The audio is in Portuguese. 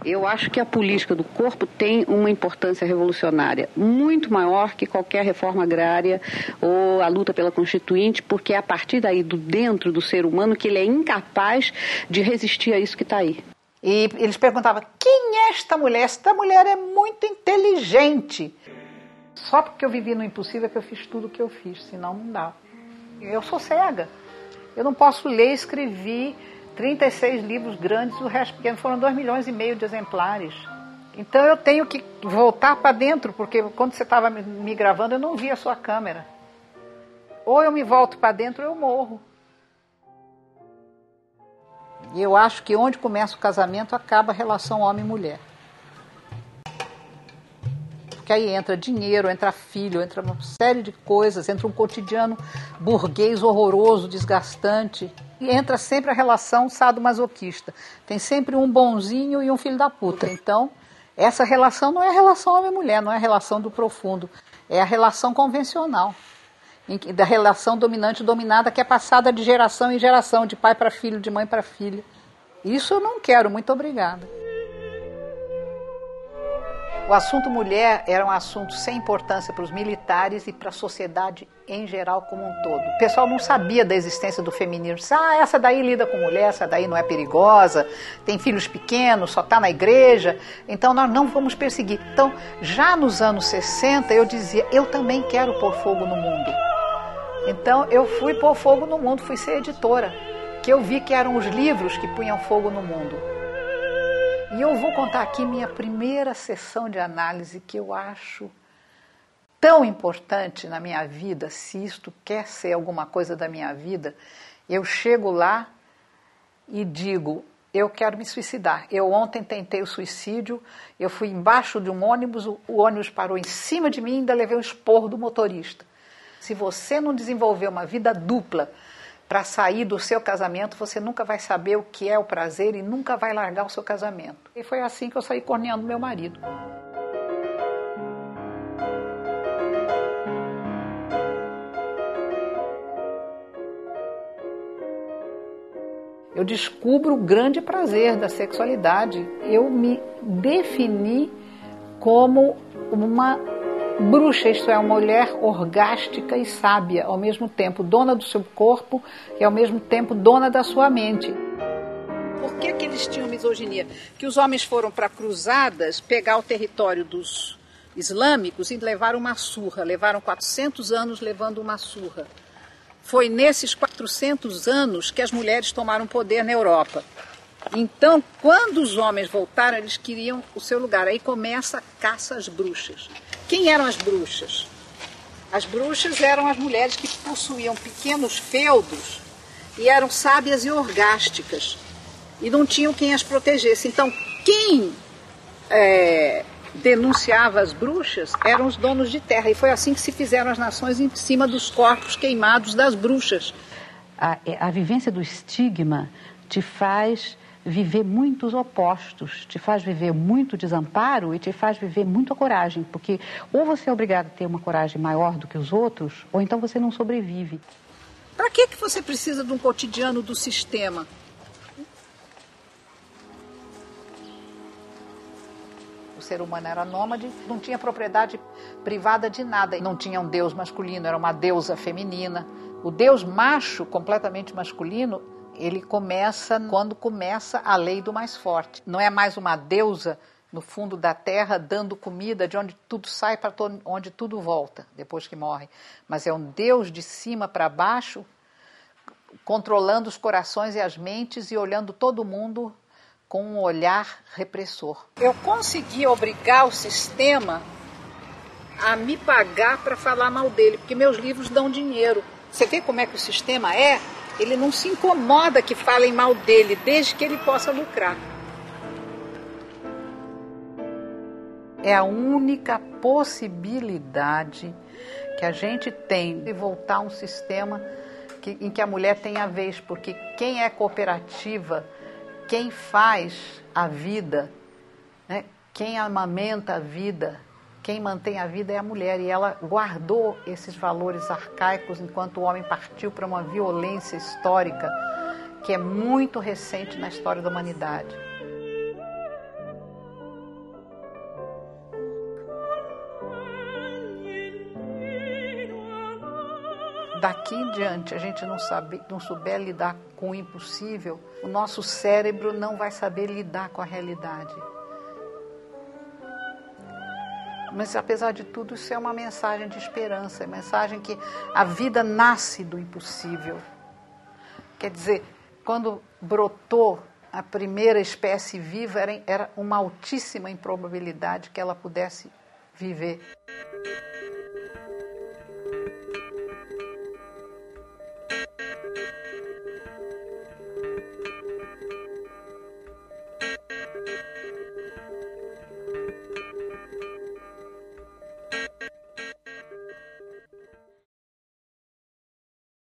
Eu acho que a política do corpo tem uma importância revolucionária muito maior que qualquer reforma agrária ou a luta pela Constituinte, porque é a partir daí, do dentro do ser humano, que ele é incapaz de resistir a isso que está aí. E eles perguntavam, quem é esta mulher? Esta mulher é muito inteligente. Só porque eu vivi no impossível é que eu fiz tudo o que eu fiz, senão não dá. Eu sou cega. Eu não posso ler, escrevi 36 livros grandes, o resto pequeno, foram 2,5 milhões de exemplares. Então eu tenho que voltar para dentro, porque quando você estava me gravando, eu não via a sua câmera. Ou eu me volto para dentro ou eu morro. E eu acho que onde começa o casamento, acaba a relação homem-mulher. Porque aí entra dinheiro, entra filho, entra uma série de coisas, entra um cotidiano burguês horroroso, desgastante. E entra sempre a relação sadomasoquista. Tem sempre um bonzinho e um filho da puta. Então, essa relação não é a relação homem-mulher, não é a relação do profundo. É a relação convencional. Da relação dominante e dominada, que é passada de geração em geração, de pai para filho, de mãe para filha. Isso eu não quero, muito obrigada. O assunto mulher era um assunto sem importância para os militares e para a sociedade em geral como um todo. O pessoal não sabia da existência do feminismo. Essa daí lida com mulher, essa daí não é perigosa, tem filhos pequenos, só está na igreja, então nós não vamos perseguir. Então, já nos anos 60, eu dizia, eu também quero pôr fogo no mundo. Então, eu fui pôr fogo no mundo, fui ser editora, que eu vi que eram os livros que punham fogo no mundo. E eu vou contar aqui minha primeira sessão de análise, que eu acho tão importante na minha vida. Se isto quer ser alguma coisa da minha vida, eu chego lá e digo, eu quero me suicidar. Eu ontem tentei o suicídio, eu fui embaixo de um ônibus, o ônibus parou em cima de mim e ainda levei um esporro do motorista. Se você não desenvolver uma vida dupla para sair do seu casamento, você nunca vai saber o que é o prazer e nunca vai largar o seu casamento. E foi assim que eu saí corneando meu marido. Eu descubro o grande prazer da sexualidade. Eu me defini como uma bruxa, isto é, uma mulher orgástica e sábia, ao mesmo tempo dona do seu corpo e ao mesmo tempo dona da sua mente. Por que eles tinham misoginia? Que os homens foram para cruzadas pegar o território dos islâmicos e levaram uma surra, levaram 400 anos levando uma surra. Foi nesses 400 anos que as mulheres tomaram poder na Europa. Então, quando os homens voltaram, eles queriam o seu lugar. Aí começa a caça às bruxas. Quem eram as bruxas? As bruxas eram as mulheres que possuíam pequenos feudos e eram sábias e orgásticas. E não tinham quem as protegesse. Então, quem denunciava as bruxas eram os donos de terra. E foi assim que se fizeram as nações em cima dos corpos queimados das bruxas. A vivência do estigma te faz viver muitos opostos, te faz viver muito desamparo e te faz viver muito a coragem, porque ou você é obrigado a ter uma coragem maior do que os outros, ou então você não sobrevive. Para que você precisa de um cotidiano do sistema? O ser humano era nômade, não tinha propriedade privada de nada, não tinha um deus masculino, era uma deusa feminina. O deus macho, completamente masculino, ele começa quando começa a lei do mais forte. Não é mais uma deusa no fundo da terra dando comida de onde tudo sai para onde tudo volta depois que morre. Mas é um Deus de cima para baixo, controlando os corações e as mentes e olhando todo mundo com um olhar repressor. Eu consegui obrigar o sistema a me pagar para falar mal dele, porque meus livros dão dinheiro. Você vê como é que o sistema é? Ele não se incomoda que falem mal dele, desde que ele possa lucrar. É a única possibilidade que a gente tem de voltar a um sistema em que a mulher tem a vez, porque quem é cooperativa, quem faz a vida, né, quem amamenta a vida, quem mantém a vida é a mulher, e ela guardou esses valores arcaicos enquanto o homem partiu para uma violência histórica que é muito recente na história da humanidade. daqui em diante a gente não souber lidar com o impossível, o nosso cérebro não vai saber lidar com a realidade. Mas, apesar de tudo, isso é uma mensagem de esperança, é uma mensagem que a vida nasce do impossível. Quer dizer, quando brotou a primeira espécie viva, era uma altíssima improbabilidade que ela pudesse viver.